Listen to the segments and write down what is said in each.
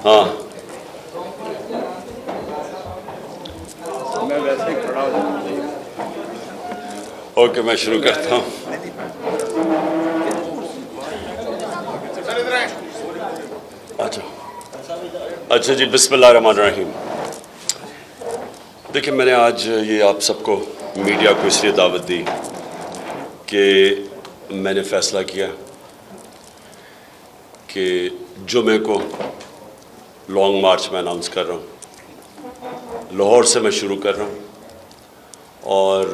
ہاں میں ویسے ہی کھڑا ہو جانا چاہیے. اوکے میں شروع کرتا ہوں. اچھا جی، بسم اللہ الرحمن الرحیم. دیکھیں، میں نے آج یہ آپ سب کو میڈیا کو اس لیے دعوت دی کہ میں نے فیصلہ کیا کہ جمعے کو لانگ مارچ میں اناؤنس کر رہا ہوں. لاہور سے میں شروع کر رہا ہوں اور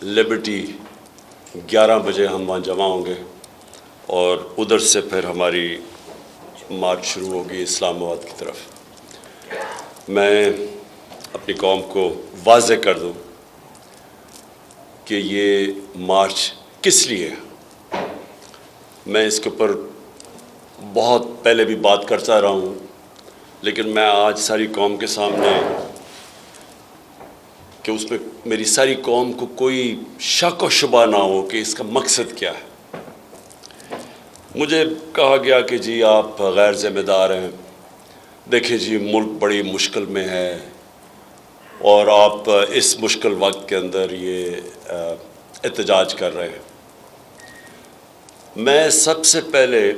لبرٹی 11 بجے ہم وہاں جمع ہوں گے اور ادھر سے پھر ہماری مارچ شروع ہوگی اسلام آباد کی طرف. میں اپنی قوم کو واضح کر دوں کہ یہ مارچ کس لیے ہے. میں اس کے اوپر بہت پہلے بھی بات کرتا رہا ہوں، لیکن میں آج ساری قوم کے سامنے کہ اس میں میری ساری قوم کو کوئی شک و شبہ نہ ہو کہ اس کا مقصد کیا ہے. مجھے کہا گیا کہ جی آپ غیر ذمہ دار ہیں، دیکھیں جی ملک بڑی مشکل میں ہے اور آپ اس مشکل وقت کے اندر یہ احتجاج کر رہے ہیں. میں سب سے پہلے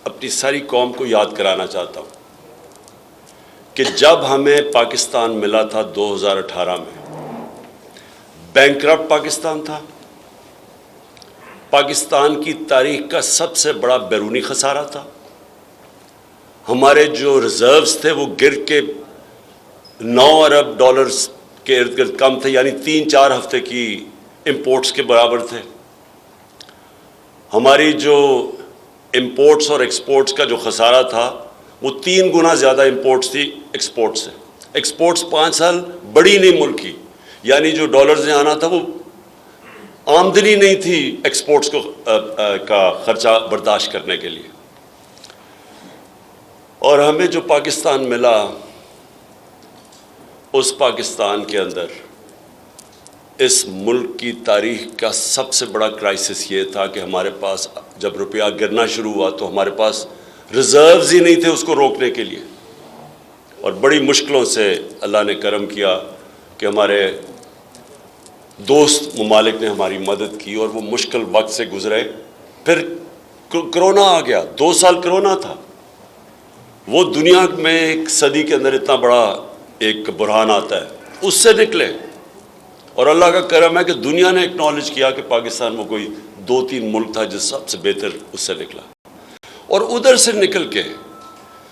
اپنی ساری قوم کو یاد کرانا چاہتا ہوں کہ جب ہمیں پاکستان ملا تھا 2018 میں، بینکرپٹ پاکستان تھا. پاکستان کی تاریخ کا سب سے بڑا بیرونی خسارہ تھا. ہمارے جو ریزروز تھے وہ گر کے 9 ارب ڈالرز کے ارد گرد کم تھے، یعنی 3-4 ہفتے کی امپورٹس کے برابر تھے. ہماری جو امپورٹس اور ایکسپورٹس کا جو خسارہ تھا وہ 3 گنا زیادہ امپورٹس تھی ایکسپورٹ سے. ایکسپورٹس 5 سال بڑی نہیں ملک کی، یعنی جو ڈالرز نے آنا تھا وہ آمدنی نہیں تھی ایکسپورٹس کا خرچہ برداشت کرنے کے لیے. اور ہمیں جو پاکستان ملا، اس پاکستان کے اندر اس ملک کی تاریخ کا سب سے بڑا کرائسس یہ تھا کہ ہمارے پاس جب روپیہ گرنا شروع ہوا تو ہمارے پاس ریزروز ہی نہیں تھے اس کو روکنے کے لیے. اور بڑی مشکلوں سے اللہ نے کرم کیا کہ ہمارے دوست ممالک نے ہماری مدد کی اور وہ مشکل وقت سے گزرے. پھر کرونا آ گیا، 2 سال کرونا تھا. وہ دنیا میں ایک صدی کے اندر اتنا بڑا ایک بحران آتا ہے، اس سے نکلے. اور اللہ کا کرم ہے کہ دنیا نے اکنالج کیا کہ پاکستان میں کوئی 2-3 ملک تھا جو سب سے بہتر اس سے نکلا. اور ادھر سے نکل کے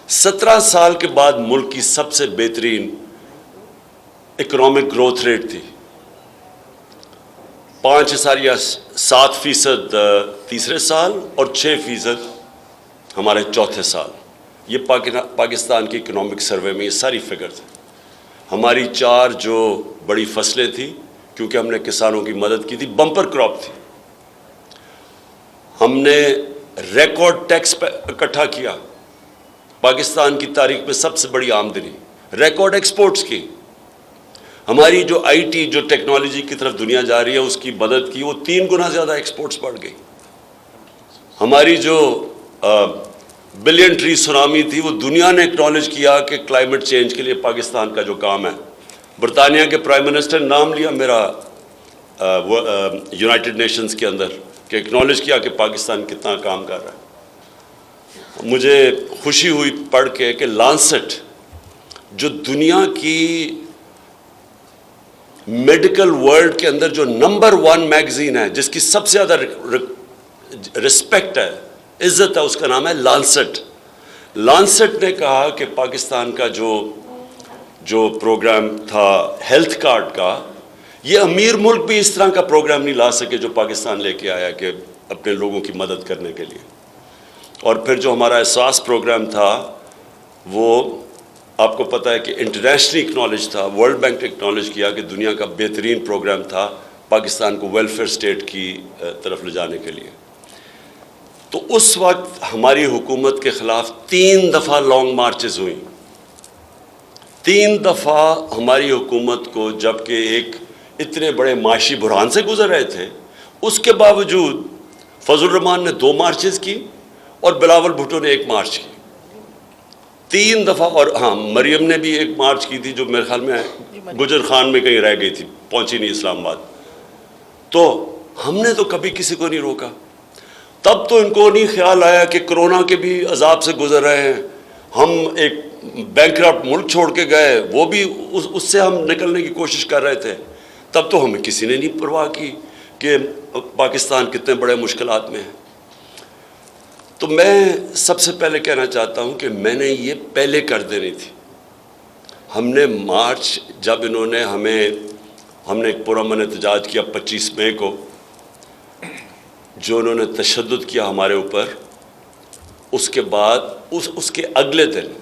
17 سال کے بعد ملک کی سب سے بہترین اکنامک گروتھ ریٹ تھی، 5.7% تیسرے سال اور 6% ہمارے چوتھے سال. یہ پاکستان کی اکنامک سروے میں یہ ساری فگر تھی. ہماری 4 جو بڑی فصلیں تھیں، کیونکہ ہم نے کسانوں کی مدد کی تھی، بمپر کراپ تھی. ہم نے ریکارڈ ٹیکس اکٹھا کیا، پاکستان کی تاریخ میں سب سے بڑی آمدنی. ریکارڈ ایکسپورٹس کی. ہماری جو آئی ٹی جو ٹیکنالوجی کی طرف دنیا جا رہی ہے اس کی مدد کی، وہ 3 گنا زیادہ ایکسپورٹس بڑھ گئی. ہماری جو بلین ٹری سونامی تھی، وہ دنیا نے اکنالج کیا کہ کلائمیٹ چینج کے لیے پاکستان کا جو کام ہے. برطانیہ کے پرائم منسٹر نے نام لیا میرا یونائٹڈ نیشنز کے اندر کہ اکنالج کیا کہ پاکستان کتنا کام کر رہا ہے. مجھے خوشی ہوئی پڑھ کے کہ لانسٹ جو دنیا کی میڈیکل ورلڈ کے اندر جو نمبر 1 میگزین ہے، جس کی سب سے زیادہ رسپیکٹ ہے، عزت ہے، اس کا نام ہے لانسٹ. لانسٹ نے کہا کہ پاکستان کا جو پروگرام تھا ہیلتھ کارڈ کا، یہ امیر ملک بھی اس طرح کا پروگرام نہیں لا سکے جو پاکستان لے کے آیا کہ اپنے لوگوں کی مدد کرنے کے لیے. اور پھر جو ہمارا احساس پروگرام تھا، وہ آپ کو پتہ ہے کہ انٹرنیشنلی اکنالج تھا. ورلڈ بینک نے اکنالج کیا کہ دنیا کا بہترین پروگرام تھا پاکستان کو ویلفیئر اسٹیٹ کی طرف لے جانے کے لیے. تو اس وقت ہماری حکومت کے خلاف 3 دفعہ لانگ مارچز ہوئیں. 3 دفعہ ہماری حکومت کو، جبکہ ایک اتنے بڑے معاشی بحران سے گزر رہے تھے، اس کے باوجود فضل الرحمان نے 2 مارچز کی اور بلاول بھٹو نے 1 مارچ کی، 3 دفعہ. اور ہاں مریم نے بھی 1 مارچ کی تھی جو میرے خیال میں گجر خان میں کہیں رہ گئی تھی، پہنچی نہیں اسلام آباد. تو ہم نے تو کبھی کسی کو نہیں روکا. تب تو ان کو نہیں خیال آیا کہ کرونا کے بھی عذاب سے گزر رہے ہیں، ہم ایک بینکرپٹ ملک چھوڑ کے گئے، وہ بھی اس سے ہم نکلنے کی کوشش کر رہے تھے. تب تو ہمیں کسی نے نہیں پرواہ کی کہ پاکستان کتنے بڑے مشکلات میں ہے. تو میں سب سے پہلے کہنا چاہتا ہوں کہ میں نے یہ پہلے کر دینی تھی. ہم نے مارچ جب انہوں نے ہم نے ایک پرامن احتجاج کیا 25 مئی کو، جو انہوں نے تشدد کیا ہمارے اوپر، اس کے بعد اس کے اگلے دن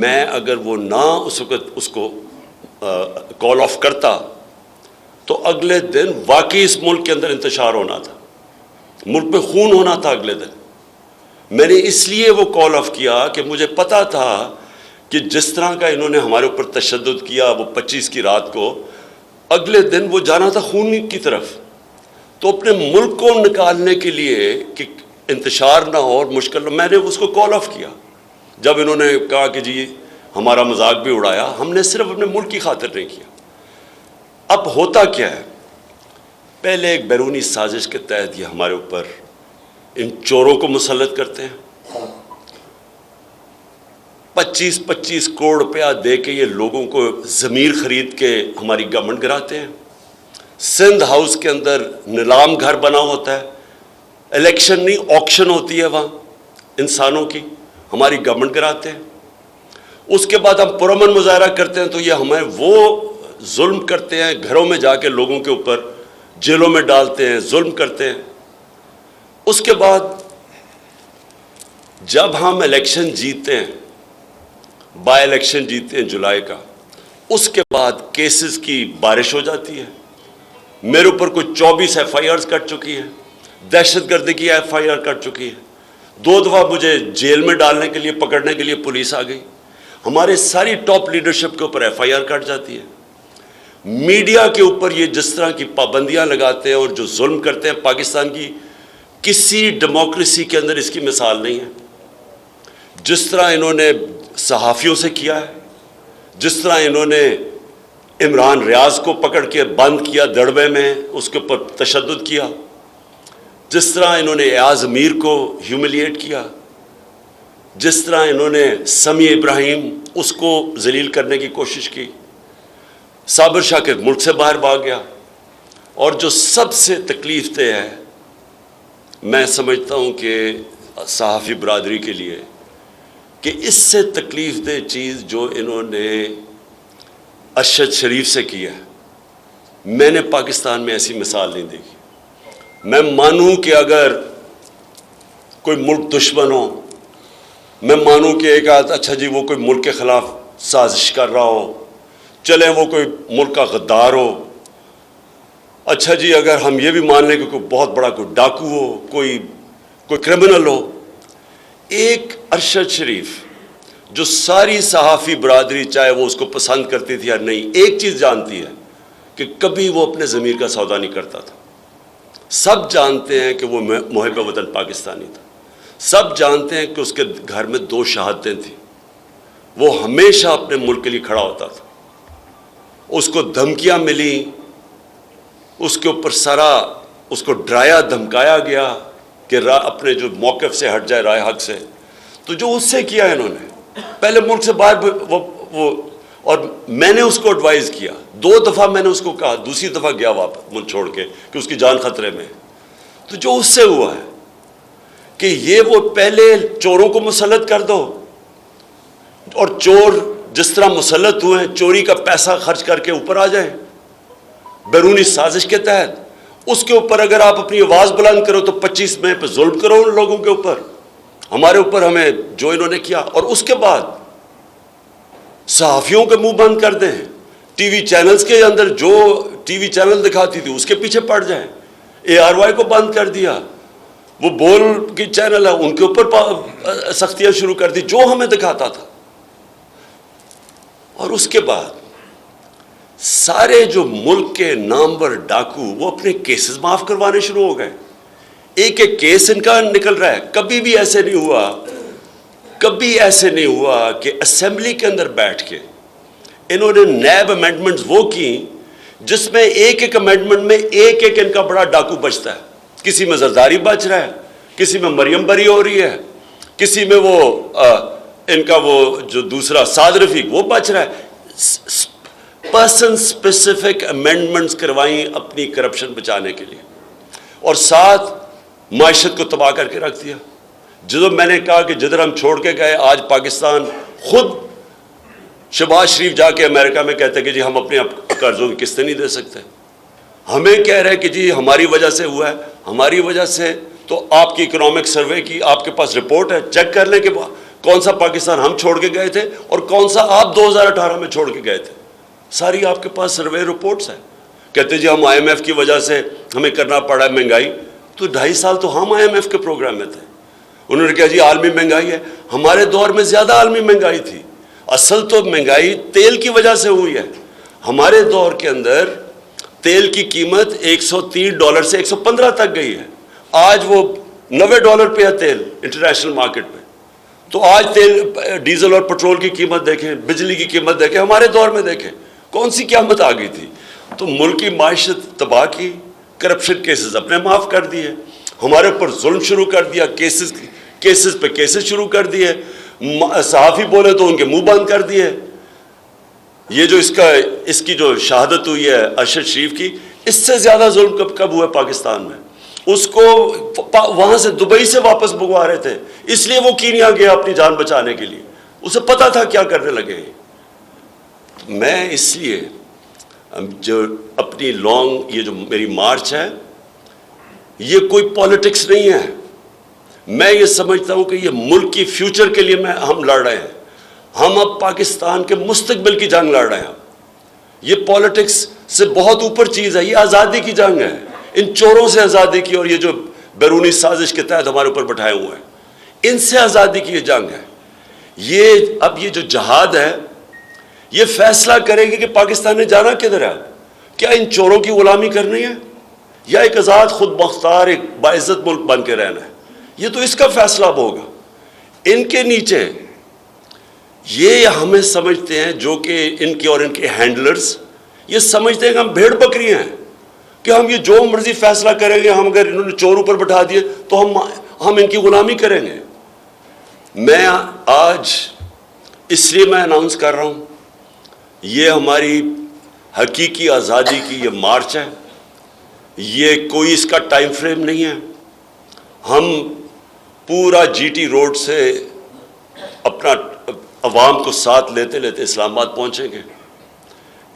میں اگر وہ نہ اس وقت اس کو کال آف کرتا تو اگلے دن واقعی اس ملک کے اندر انتشار ہونا تھا، ملک پہ خون ہونا تھا اگلے دن. میں نے اس لیے وہ کال آف کیا کہ مجھے پتا تھا کہ جس طرح کا انہوں نے ہمارے اوپر تشدد کیا وہ 25 کی رات کو، اگلے دن وہ جانا تھا خون کی طرف. تو اپنے ملک کو نکالنے کے لیے کہ انتشار نہ ہو اور مشکل نہ، میں نے اس کو کال آف کیا. جب انہوں نے کہا کہ جی ہمارا مذاق بھی اڑایا، ہم نے صرف اپنے ملک کی خاطر نہیں کیا. اب ہوتا کیا ہے، پہلے ایک بیرونی سازش کے تحت یہ ہمارے اوپر ان چوروں کو مسلط کرتے ہیں. 25 کروڑ روپیہ دے کے یہ لوگوں کو ضمیر خرید کے ہماری گورنمنٹ گراتے ہیں. سندھ ہاؤس کے اندر نیلام گھر بنا ہوتا ہے، الیکشن نہیں آکشن ہوتی ہے وہاں انسانوں کی، ہماری گورنمنٹ کراتے ہیں. اس کے بعد ہم پرامن مظاہرہ کرتے ہیں تو یہ ہمیں وہ ظلم کرتے ہیں، گھروں میں جا کے لوگوں کے اوپر جیلوں میں ڈالتے ہیں، ظلم کرتے ہیں. اس کے بعد جب ہم الیکشن جیتے ہیں، بائی الیکشن جیتے ہیں جولائی کا، اس کے بعد کیسز کی بارش ہو جاتی ہے. میرے اوپر کوئی 24 ایف آئی آرز کٹ چکی ہے، دہشت گردی کی ایف آئی آر کٹ چکی ہے. 2 دفعہ مجھے جیل میں ڈالنے کے لیے، پکڑنے کے لیے پولیس آ گئی. ہمارے ساری ٹاپ لیڈرشپ کے اوپر ایف آئی آر کٹ جاتی ہے. میڈیا کے اوپر یہ جس طرح کی پابندیاں لگاتے ہیں اور جو ظلم کرتے ہیں، پاکستان کی کسی ڈیموکریسی کے اندر اس کی مثال نہیں ہے. جس طرح انہوں نے صحافیوں سے کیا ہے، جس طرح انہوں نے عمران ریاض کو پکڑ کے بند کیا دڑبے میں، اس کے اوپر تشدد کیا، جس طرح انہوں نے ایاز امیر کو ہیوملیٹ کیا، جس طرح انہوں نے سمیع ابراہیم اس کو ذلیل کرنے کی کوشش کی. صابر شاکر ملک سے باہر بھاگ گیا. اور جو سب سے تکلیف دہ ہے، میں سمجھتا ہوں کہ صحافی برادری کے لیے، کہ اس سے تکلیف دہ چیز جو انہوں نے ارشد شریف سے کیا ہے، میں نے پاکستان میں ایسی مثال نہیں دیکھی. میں مانوں کہ اگر کوئی ملک دشمن ہو، میں مانوں کہ ایک اچھا جی وہ کوئی ملک کے خلاف سازش کر رہا ہو، چلیں وہ کوئی ملک کا غدار ہو، اچھا جی اگر ہم یہ بھی مان لیں کہ کوئی بہت بڑا کوئی ڈاکو ہو، کوئی کرمنل ہو. ایک ارشد شریف جو ساری صحافی برادری چاہے وہ اس کو پسند کرتی تھی یا نہیں، ایک چیز جانتی ہے کہ کبھی وہ اپنے ضمیر کا سودا نہیں کرتا تھا. سب جانتے ہیں کہ وہ محب وطن پاکستانی تھا. سب جانتے ہیں کہ اس کے گھر میں 2 شہادتیں تھیں. وہ ہمیشہ اپنے ملک کے لیے کھڑا ہوتا تھا. اس کو دھمکیاں ملی، اس کے اوپر اس کو ڈرایا دھمکایا گیا کہ اپنے جو موقف سے ہٹ جائے، رائے حق سے. تو جو اس سے کیا انہوں نے، پہلے ملک سے باہر اور میں نے اس کو ایڈوائز کیا 2 دفعہ، میں نے اس کو کہا، دوسری دفعہ گیا واپس ملک چھوڑ کے کہ اس کی جان خطرے میں. تو جو اس سے ہوا ہے کہ یہ وہ پہلے چوروں کو مسلط کر دو، اور چور جس طرح مسلط ہوئے ہیں چوری کا پیسہ خرچ کر کے اوپر آ جائیں بیرونی سازش کے تحت. اس کے اوپر اگر آپ اپنی آواز بلند کرو تو 25 مئی پہ ظلم کرو ان لوگوں کے اوپر، ہمارے اوپر، ہمیں جو انہوں نے کیا. اور اس کے بعد صحافیوں کے منہ بند کر دیں، ٹی وی چینلز کے اندر جو ٹی وی چینل دکھاتی تھی اس کے پیچھے پڑ جائیں. ARY کو بند کر دیا، وہ بول کی چینل ہے ان کے اوپر سختیاں شروع کر دی جو ہمیں دکھاتا تھا. اور اس کے بعد سارے جو ملک کے نامور ڈاکو وہ اپنے کیسز معاف کروانے شروع ہو گئے. ایک ایک کیس ان کا نکل رہا ہے. کبھی بھی ایسے نہیں ہوا کہ اسمبلی کے اندر بیٹھ کے انہوں نے نیب امینڈمنٹس وہ کی جس میں ایک ایک امینڈمنٹ میں ایک ایک ان کا بڑا ڈاکو بچتا ہے. کسی میں زرداری بچ رہا ہے, کسی میں مریم بری ہو رہی ہے, کسی میں وہ ان کا وہ جو دوسرا سعد رفیق وہ بچ رہا ہے. پرسن اسپیسیفک امینڈمنٹس کروائیں اپنی کرپشن بچانے کے لیے, اور ساتھ معیشت کو تباہ کر کے رکھ دیا. جو میں نے کہا کہ جدھر ہم چھوڑ کے گئے, آج پاکستان خود شہباز شریف جا کے امریکہ میں کہتے ہیں کہ جی ہم اپنے قرضوں کی قسطیں نہیں دے سکتے. ہمیں کہہ رہے کہ جی ہماری وجہ سے ہوا ہے. ہماری وجہ سے تو آپ کی اکنامک سروے کی آپ کے پاس رپورٹ ہے, چیک کر لیں کہ کون سا پاکستان ہم چھوڑ کے گئے تھے اور کون سا آپ 2018 میں چھوڑ کے گئے تھے. ساری آپ کے پاس سروے رپورٹس ہیں. کہتے جی ہم IMF کی وجہ سے ہمیں کرنا پڑا ہے مہنگائی. تو 2.5 سال تو ہم IMF کے پروگرام میں تھے. انہوں نے کہا جی عالمی مہنگائی ہے. ہمارے دور میں زیادہ عالمی مہنگائی تھی. اصل تو مہنگائی تیل کی وجہ سے ہوئی ہے. ہمارے دور کے اندر تیل کی قیمت $130 سے 115 تک گئی ہے. آج وہ $90 پہ ہے تیل انٹرنیشنل مارکیٹ میں. تو آج تیل ڈیزل اور پٹرول کی قیمت دیکھیں, بجلی کی قیمت دیکھیں, ہمارے دور میں دیکھیں کون سی قیامت آ گئی تھی. تو ملک کی معیشت تباہ کی, کرپشن کیسز اپنے معاف کر دیے, ہمارے اوپر ظلم شروع کر دیا, کیسز پہ کیسز شروع کر دیے, صحافی بولے تو ان کے منہ بند کر دیے. یہ جو اس کی جو شہادت ہوئی ہے ارشد شریف کی, اس سے زیادہ ظلم کب ہوا پاکستان میں. اس کو وہاں سے دبئی سے واپس بھگوا رہے تھے, اس لیے وہ کینیا گیا اپنی جان بچانے کے لیے. اسے پتا تھا کیا کرنے لگے. میں اس لیے جو اپنی یہ جو میری مارچ ہے, یہ کوئی پالیٹکس نہیں ہے. میں یہ سمجھتا ہوں کہ یہ ملک کی فیوچر کے لیے ہم لڑ رہے ہیں. ہم اب پاکستان کے مستقبل کی جنگ لڑ رہے ہیں. یہ پالیٹکس سے بہت اوپر چیز ہے. یہ آزادی کی جنگ ہے, ان چوروں سے آزادی کی, اور یہ جو بیرونی سازش کے تحت ہمارے اوپر بٹھائے ہوئے ہیں, ان سے آزادی کی یہ جنگ ہے. اب یہ جو جہاد ہے, یہ فیصلہ کرے گی کہ پاکستان نے جانا کدھر ہے. کیا ان چوروں کی غلامی کرنی ہے یا ایک آزاد خود مختار ایک باعزت ملک بن کے رہنا ہے. یہ تو اس کا فیصلہ اب ہوگا. ان کے نیچے یہ ہمیں سمجھتے ہیں, جو کہ ان کے اور ان کے ہینڈلرز یہ سمجھتے ہیں کہ ہم بھیڑ بکری ہیں, کہ ہم یہ جو مرضی فیصلہ کریں گے, ہم اگر انہوں نے چور اوپر بٹھا دیے تو ہم ان کی غلامی کریں گے. میں آج اس لیے میں اناؤنس کر رہا ہوں, یہ ہماری حقیقی آزادی کی یہ مارچ ہے. یہ کوئی اس کا ٹائم فریم نہیں ہے. ہم پورا GT روڈ سے اپنا عوام کو ساتھ لیتے لیتے اسلام آباد پہنچیں گے.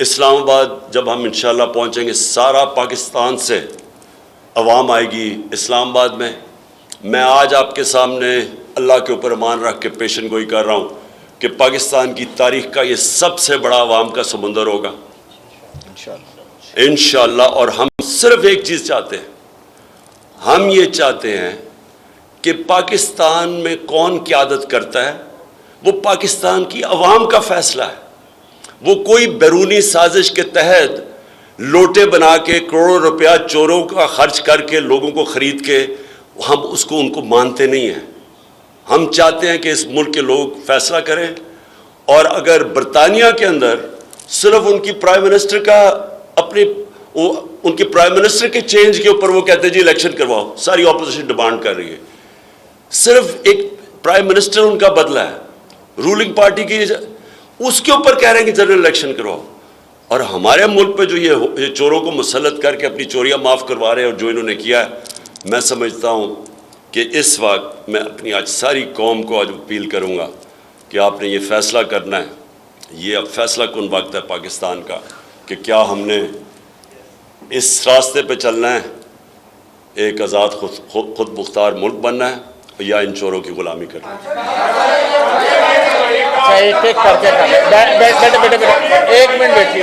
اسلام آباد جب ہم انشاءاللہ پہنچیں گے, سارا پاکستان سے عوام آئے گی اسلام آباد میں. میں آج آپ کے سامنے اللہ کے اوپر ایمان رکھ کے پیشن گوئی کر رہا ہوں کہ پاکستان کی تاریخ کا یہ سب سے بڑا عوام کا سمندر ہوگا انشاءاللہ. اور ہم صرف ایک چیز چاہتے ہیں, ہم یہ چاہتے ہیں کہ پاکستان میں کون قیادت کرتا ہے وہ پاکستان کی عوام کا فیصلہ ہے. وہ کوئی بیرونی سازش کے تحت لوٹے بنا کے کروڑوں روپیہ چوروں کا خرچ کر کے لوگوں کو خرید کے ہم ان کو مانتے نہیں ہیں. ہم چاہتے ہیں کہ اس ملک کے لوگ فیصلہ کریں. اور اگر برطانیہ کے اندر صرف ان کی پرائم منسٹر کا ان کی پرائم منسٹر کے چینج کے اوپر وہ کہتے ہیں جی الیکشن کرواؤ, ساری اپوزیشن ڈیمانڈ کر رہی ہے, صرف ایک پرائم منسٹر ان کا بدلہ ہے رولنگ پارٹی کی, اس کے اوپر کہہ رہے ہیں کہ جنرل الیکشن کرواؤ. اور ہمارے ملک پہ جو یہ چوروں کو مسلط کر کے اپنی چوریاں معاف کروا رہے ہیں, اور جو انہوں نے کیا ہے, میں سمجھتا ہوں کہ اس وقت میں اپنی آج ساری قوم کو آج اپیل کروں گا کہ آپ نے یہ فیصلہ کرنا ہے. یہ اب فیصلہ کن وقت ہے پاکستان کا کہ کیا ہم نے اس راستے پہ چلنا ہے, ایک آزاد خود مختار ملک بننا ہے, یا ان چوروں کی غلامی کرنا ہے. ایک منٹ بیٹھیے.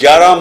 11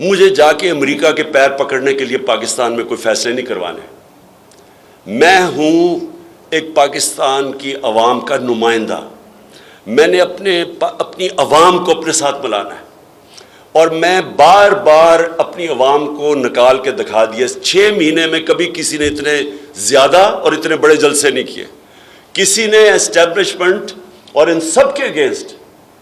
مجھے جا کے امریکہ کے پیر پکڑنے کے لیے پاکستان میں کوئی فیصلے نہیں کروانے. میں ہوں ایک پاکستان کی عوام کا نمائندہ. میں نے اپنی عوام کو اپنے ساتھ ملانا ہے, اور میں بار بار اپنی عوام کو نکال کے دکھا دیا. 6 مہینے میں کبھی کسی نے اتنے زیادہ اور اتنے بڑے جلسے نہیں کیے. کسی نے اسٹیبلشمنٹ اور ان سب کے اگینسٹ,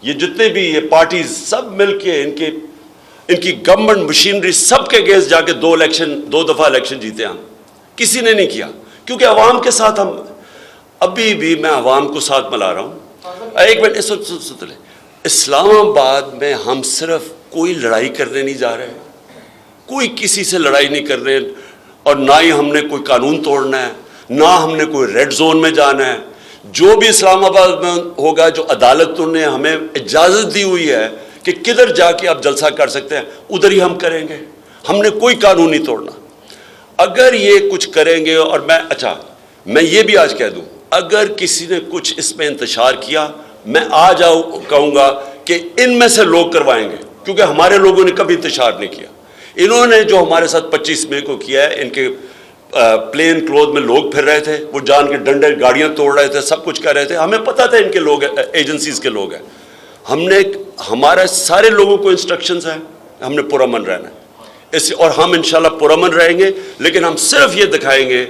یہ جتنے بھی یہ پارٹیز سب مل کے ان کی گورنمنٹ مشینری سب کے اگینسٹ جا کے 2 دفعہ الیکشن جیتے ہم. کسی نے نہیں کیا, کیونکہ عوام کے ساتھ ہم ابھی بھی میں عوام کو ساتھ ملا رہا ہوں. ایک منٹ سن لیں. اسلام آباد میں ہم صرف کوئی لڑائی کرنے نہیں جا رہے, کوئی کسی سے لڑائی نہیں کر رہے, اور نہ ہی ہم نے کوئی قانون توڑنا ہے, نہ ہم نے کوئی ریڈ زون میں جانا ہے. جو بھی اسلام آباد میں ہوگا, جو عدالت نے ہمیں اجازت دی ہوئی ہے کہ کدھر جا کے آپ جلسہ کر سکتے ہیں, ادھر ہی ہم کریں گے. ہم نے کوئی قانون نہیں توڑنا. اگر یہ کچھ کریں گے, اور میں یہ بھی آج کہہ دوں, اگر کسی نے کچھ اس میں انتشار کیا, میں آج کہوں گا کہ ان میں سے لوگ کروائیں گے, کیونکہ ہمارے لوگوں نے کبھی انتشار نہیں کیا. انہوں نے جو ہمارے ساتھ 25 مئی کو کیا ہے, ان کے پلین کلوتھ میں لوگ پھر رہے تھے, وہ جان کے ڈنڈے گاڑیاں توڑ رہے تھے, سب کچھ کر رہے تھے. ہمیں پتہ تھا ان کے لوگ ایجنسیز کے لوگ ہیں. ہمارے سارے لوگوں کو انسٹرکشنز ہیں, ہم نے پرامن رہنا ہے اور ہم انشاءاللہ پرامن رہیں گے. لیکن ہم صرف یہ دکھائیں گے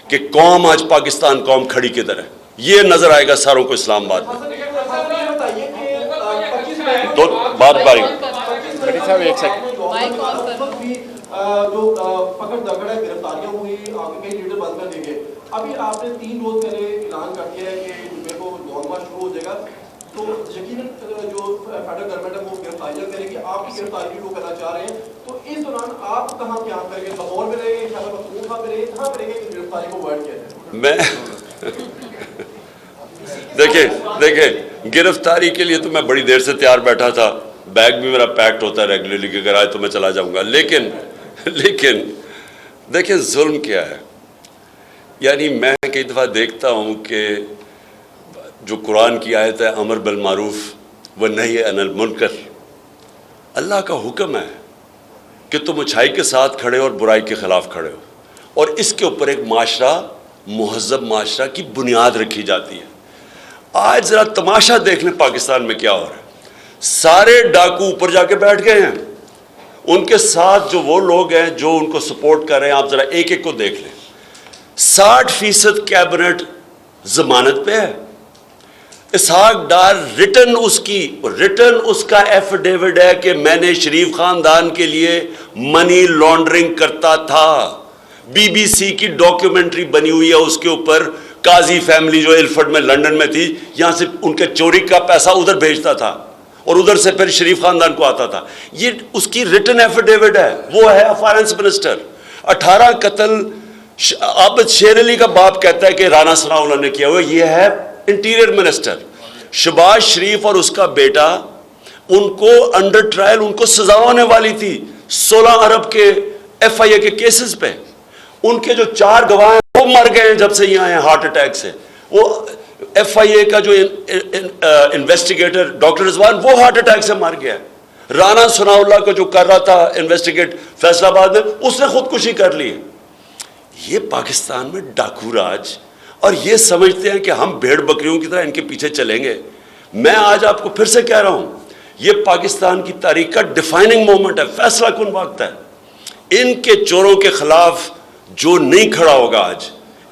کہ قوم آج پاکستان قوم کھڑی کدھر ہے. یہ نظر آئے گا ساروں کو اسلام آباد میں. بات باری جو پکڑ دکڑ ہے, گرفتاریاں ہوئی, کئی لیڈر بند کر دیں گے. ابھی آپ نے 3 روز پہلے اعلان کر دیا ہے کہ جمعے کو لانگ مارچ شروع ہو جائے گا, تو یقیناً جو فیڈرل گورنمنٹ ہے وہ گرفتاریاں کرے گی. آپ کی گرفتاری وہ کرنا چاہ رہے ہیں, تو اس دوران آپ کہاں قیام کریں گے؟ لاہور میں رہیں گے, خیبر پختونخوا میں رہیں گے, کہاں کریں گے کہ گرفتاری کو اوائڈ کیا جائے؟ میں دیکھیں گرفتاری کے لیے تو میں بڑی دیر سے تیار بیٹھا تھا. بیگ بھی میرا پیکڈ ہوتا ہے ریگولرلی کہ اگر آئے تو میں چلا جاؤں گا. لیکن دیکھیں ظلم کیا ہے. یعنی میں کئی دفعہ دیکھتا ہوں کہ جو قرآن کی آیت ہے امر بالمعروف و نہی عن المنکر, اللہ کا حکم ہے کہ تم اچھائی کے ساتھ کھڑے ہو اور برائی کے خلاف کھڑے ہو, اور اس کے اوپر ایک معاشرہ, مہذب معاشرہ کی بنیاد رکھی جاتی ہے. آج ذرا تماشا دیکھ لیں پاکستان میں کیا ہو رہا ہے. سارے ڈاکو اوپر جا کے بیٹھ گئے ہیں, ان کے ساتھ جو وہ لوگ ہیں جو ان کو سپورٹ کر رہے ہیں, آپ ذرا ایک ایک کو دیکھ لیں. 60% کیبنٹ ضمانت پہ ہے. اسحاق ڈار ریٹن اس کا ایفیڈیوٹ ہے کہ میں نے شریف خاندان کے لیے منی لانڈرنگ کرتا تھا. BBC کی ڈاکیومنٹری بنی ہوئی ہے اس کے اوپر. قاضی فیملی جو ایلفرڈ میں لنڈن میں تھی, یہاں سے ان کے چوری کا پیسہ ادھر بھیجتا تھا اور ادھر سے پھر شریف خاندان کو آتا تھا. یہ اس کی ریٹن ایفیڈیوٹ ہے. وہ ہے فائنانس منسٹر. 18 قتل عابد شیر علی کا باپ کہتا ہے کہ رانا ثناء اللہ نے کیا ہوا. یہ ہے انٹیریئر منسٹر. شہباز شریف اور اس کا بیٹا, ان کو انڈر ٹرائل ان کو سزا ہونے والی تھی 16 ارب کے FIA کے کیسز پہ. ان کے جو 4 گواہ ہیں وہ مر گئے ہیں جب سے یہاں ہیں ہارٹ اٹیک سے. وہ FIA کا جو انویسٹیگیٹر ڈاکٹر رضوان, وہ ہارٹ اٹیک سے مر گیا. رانا ثناء اللہ کو جو کر رہا تھا انویسٹیگیٹ فیصل آباد میں, اس نے خودکشی کر لی. یہ پاکستان میں ڈاکو راج, اور یہ سمجھتے ہیں کہ ہم بھیڑ بکریوں کی طرح ان کے پیچھے چلیں گے. میں آج آپ کو پھر سے کہہ رہا ہوں, یہ پاکستان کی تاریخ کا ڈیفائننگ مومنٹ ہے, فیصلہ کن وقت ہے. ان کے چوروں کے خلاف جو نہیں کھڑا ہوگا آج,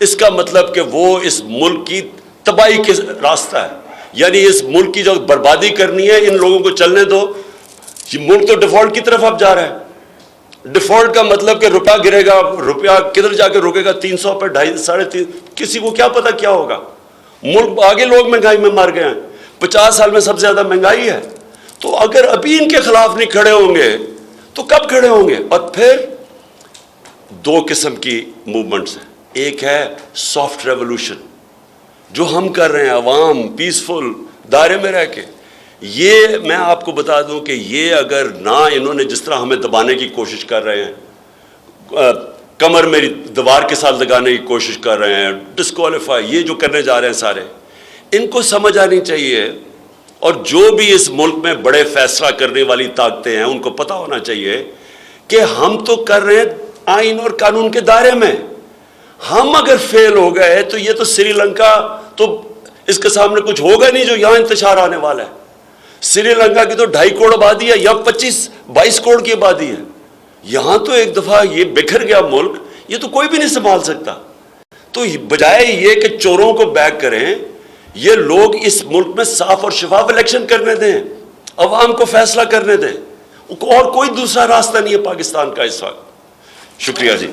اس کا مطلب کہ وہ اس ملک کی تباہی کے راستہ ہے. یعنی اس ملک کی جو بربادی کرنی ہے, ان لوگوں کو چلنے دو. یہ ملک تو ڈیفالٹ کی طرف اب جا رہا ہے. ڈیفالٹ کا مطلب کہ روپیہ گرے گا, روپیہ کدھر جا کے رکے گا, 300 پہ 250 350, کسی کو کیا پتا کیا ہوگا. ملک آگے لوگ مہنگائی میں مر گئے ہیں. 50 سال میں سب سے زیادہ مہنگائی ہے. تو اگر ابھی ان کے خلاف نہیں کھڑے ہوں گے تو کب کھڑے ہوں گے؟ اور پھر 2 قسم کی موومنٹس ہیں. ایک ہے سافٹ ریولوشن جو ہم کر رہے ہیں, عوام پیسفل دائرے میں رہ کے. یہ میں آپ کو بتا دوں کہ یہ اگر نہ انہوں نے جس طرح ہمیں دبانے کی کوشش کر رہے ہیں, کمر میری دیوار کے ساتھ لگانے کی کوشش کر رہے ہیں, ڈسکوالیفائی, یہ جو کرنے جا رہے ہیں سارے, ان کو سمجھ آنی چاہیے. اور جو بھی اس ملک میں بڑے فیصلہ کرنے والی طاقتیں ہیں, ان کو پتہ ہونا چاہیے کہ ہم تو کر رہے ہیں آئین اور قانون کے دائرے میں. ہم اگر فیل ہو گئے تو یہ تو سری لنکا تو اس کے سامنے کچھ ہوگا نہیں جو یہاں انتشار آنے والا ہے. سری لنکا کی تو 2.5 کروڑ آبادی ہے, یا 22 کروڑ کی آبادی ہے. یہاں تو ایک دفعہ یہ بکھر گیا ملک, یہ تو کوئی بھی نہیں سنبھال سکتا. تو بجائے یہ کہ چوروں کو بیک کریں, یہ لوگ اس ملک میں صاف اور شفاف الیکشن کرنے دیں, عوام کو فیصلہ کرنے دیں. اور کوئی دوسرا راستہ نہیں ہے پاکستان کا اس وقت. شکریہ جی.